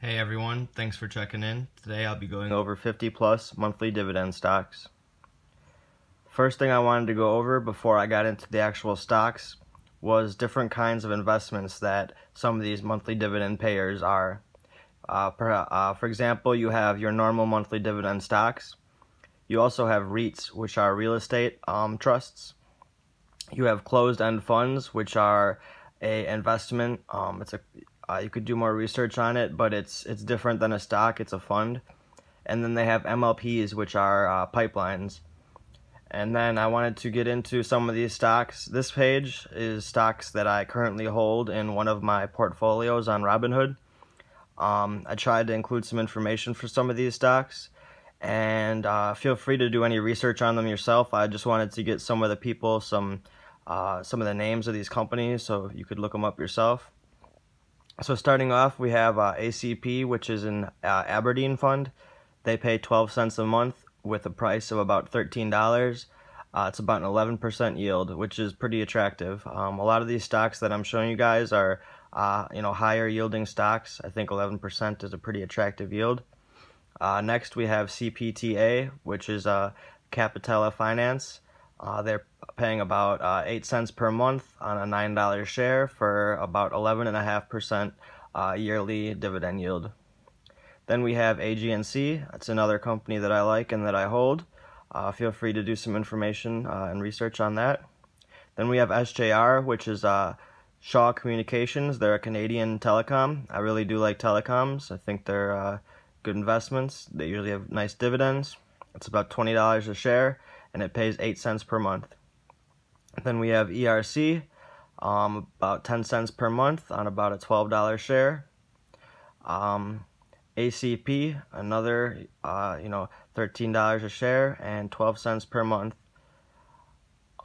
Hey everyone, thanks for checking in. Today I'll be going over 50 plus monthly dividend stocks. First thing I wanted to go over before I got into the actual stocks was different kinds of investments that some of these monthly dividend payers are. For example, you have your normal monthly dividend stocks. You also have REITs, which are real estate trusts. You have closed-end funds, which are a investment. You could do more research on it, but it's different than a stock. It's a fund. And then they have MLPs, which are pipelines. And then I wanted to get into some of these stocks. This page is stocks that I currently hold in one of my portfolios on Robinhood. I tried to include some information for some of these stocks, and feel free to do any research on them yourself. I just wanted to get some of the people, some of the names of these companies, so you could look them up yourself. So starting off, we have ACP, which is an Aberdeen fund. They pay 12 cents a month with a price of about $13. It's about an 11% yield, which is pretty attractive. A lot of these stocks that I'm showing you guys are higher yielding stocks. I think 11% is a pretty attractive yield. Next, we have CPTA, which is Capitella Finance. They're paying about 8 cents per month on a $9 share for about 11.5% yearly dividend yield. Then we have AG&C. That's another company that I like and that I hold. Feel free to do some information and research on that. Then we have SJR, which is Shaw Communications. They're a Canadian telecom. I really do like telecoms. I think they're good investments. They usually have nice dividends. It's about $20 a share, and it pays 8 cents per month. Then we have ERC, about 10 cents per month on about a $12 share. ACP, another $13 a share and 12 cents per month.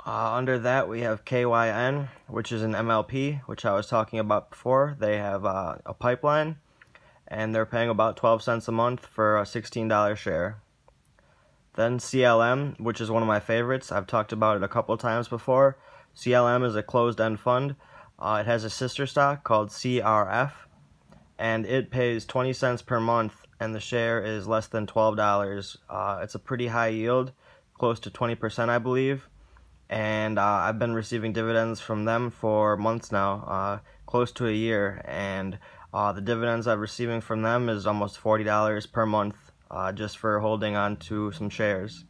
Under that, we have KYN, which is an MLP, which I was talking about before. They have a pipeline, and they're paying about 12 cents a month for a $16 share. Then CLM, which is one of my favorites. I've talked about it a couple times before. CLM is a closed-end fund. It has a sister stock called CRF, and it pays 20 cents per month, and the share is less than $12. It's a pretty high yield, close to 20%, I believe. And I've been receiving dividends from them for months now, close to a year. And the dividends I'm receiving from them is almost $40 per month. Just for holding on to some shares.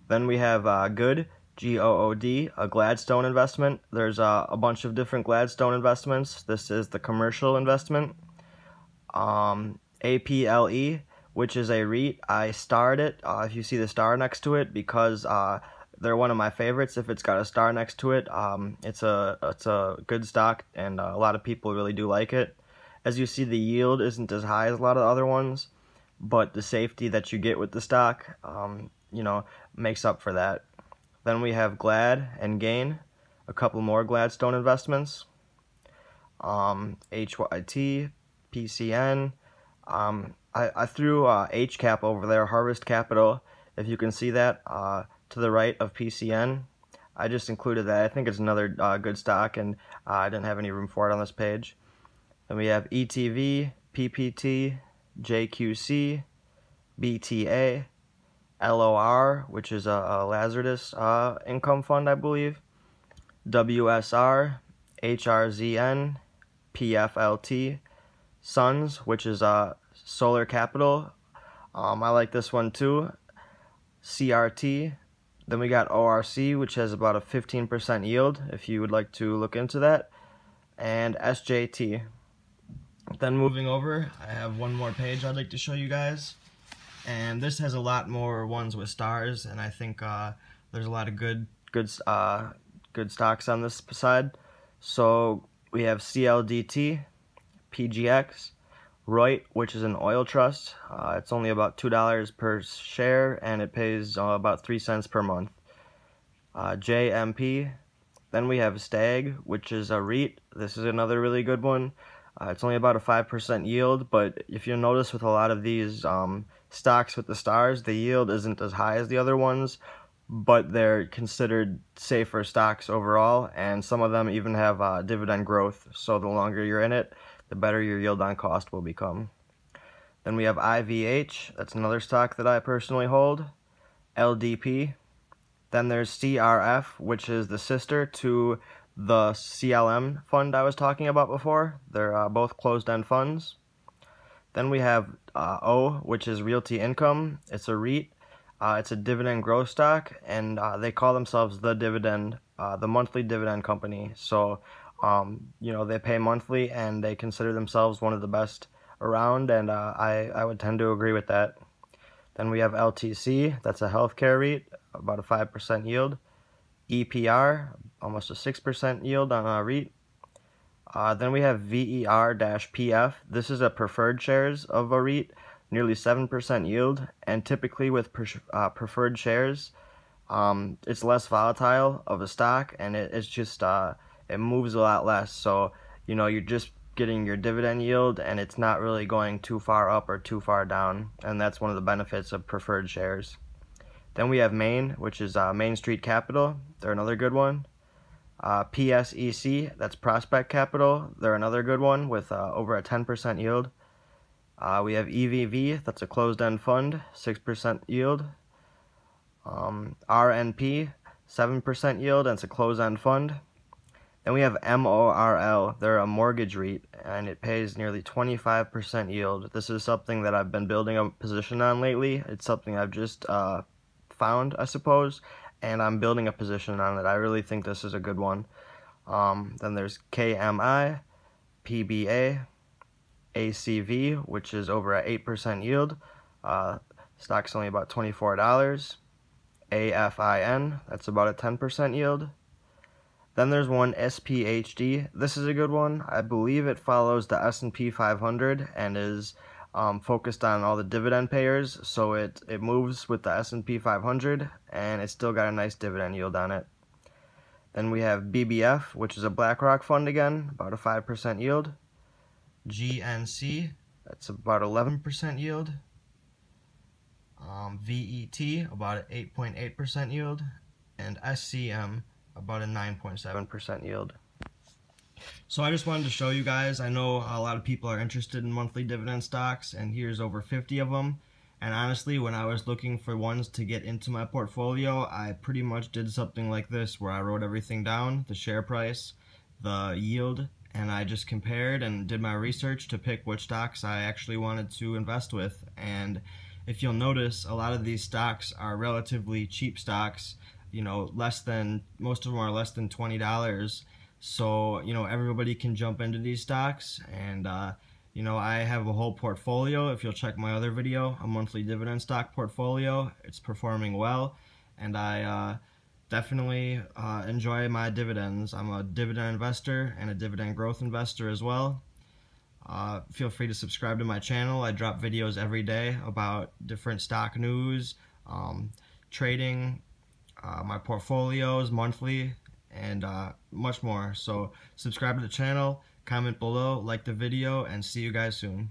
Then we have GOOD, G-O-O-D, a Gladstone investment. There's a bunch of different Gladstone investments. This is the commercial investment. APLE, which is a REIT. I starred it, if you see the star next to it, because they're one of my favorites. If it's got a star next to it, it's a good stock, and a lot of people really do like it. As you see, the yield isn't as high as a lot of other ones, but the safety that you get with the stock, makes up for that. Then we have GLAD and GAIN, a couple more Gladstone investments. HYT, PCN. I threw HCAP over there, Harvest Capital, if you can see that, to the right of PCN. I just included that. I think it's another good stock, and I didn't have any room for it on this page. Then we have ETV, PPT, JQC, BTA, LOR, which is a Lazarus income fund, I believe, WSR, HRZN, PFLT, SUNS, which is Solar Capital. I like this one too. CRT. Then we got ORC, which has about a 15% yield, if you would like to look into that, and SJT. Then moving over, I have one more page I'd like to show you guys, and this has a lot more ones with stars, and I think there's a lot of good stocks on this side. So we have CLDT, PGX, REITs, which is an oil trust. It's only about $2 per share, and it pays about 3 cents per month. JMP. Then we have STAG, which is a REIT. This is another really good one. It's only about a 5% yield, but if you notice with a lot of these stocks with the stars, the yield isn't as high as the other ones, but they're considered safer stocks overall, and some of them even have dividend growth, so the longer you're in it, the better your yield on cost will become. Then we have IVH, that's another stock that I personally hold. LDP. Then there's CRF, which is the sister to the CLM fund I was talking about before. They're both closed-end funds. Then we have O, which is Realty Income. It's a REIT. It's a dividend growth stock, and they call themselves the monthly dividend company. So, they pay monthly, and they consider themselves one of the best around, and I would tend to agree with that. Then we have LTC. That's a healthcare REIT, about a 5% yield. EPR, almost a 6% yield on a REIT. Then we have VER-PF. This is a preferred shares of a REIT, nearly 7% yield, and typically with preferred shares, it's less volatile of a stock, and it's just it moves a lot less. So you're just getting your dividend yield, and it's not really going too far up or too far down, and that's one of the benefits of preferred shares. Then we have Main, which is Main Street Capital. They're another good one. PSEC, that's Prospect Capital. They're another good one with over a 10% yield. We have EVV, that's a closed-end fund, 6% yield. RNP, 7% yield, and it's a closed-end fund. Then we have MORL. They're a mortgage REIT, and it pays nearly 25% yield. This is something that I've been building a position on lately. It's something I've just found, I suppose, and I'm building a position on it. I really think this is a good one. Then there's KMI, PBA, ACV, which is over at 8% yield. Stock's only about $24. AFIN, that's about a 10% yield. Then there's one SPHD. This is a good one. I believe it follows the S&P 500 and is focused on all the dividend payers, so it moves with the S&P 500, and it's still got a nice dividend yield on it. Then we have BBF, which is a BlackRock fund again, about a 5% yield. GNC, that's about 11% yield. VET, about an 8.8% yield. And SCM, about a 9.7% yield. So I just wanted to show you guys, I know a lot of people are interested in monthly dividend stocks, and here's over 50 of them. And honestly, when I was looking for ones to get into my portfolio, I pretty much did something like this, where I wrote everything down, the share price, the yield, and I just compared and did my research to pick which stocks I actually wanted to invest with. And if you'll notice, a lot of these stocks are relatively cheap stocks, most of them are less than $20. So, everybody can jump into these stocks, and, I have a whole portfolio. If you'll check my other video, a monthly dividend stock portfolio, it's performing well, and I definitely enjoy my dividends. I'm a dividend investor and a dividend growth investor as well. Feel free to subscribe to my channel. I drop videos every day about different stock news, trading, my portfolios monthly, and much more. So subscribe to the channel, comment below, like the video, and see you guys soon.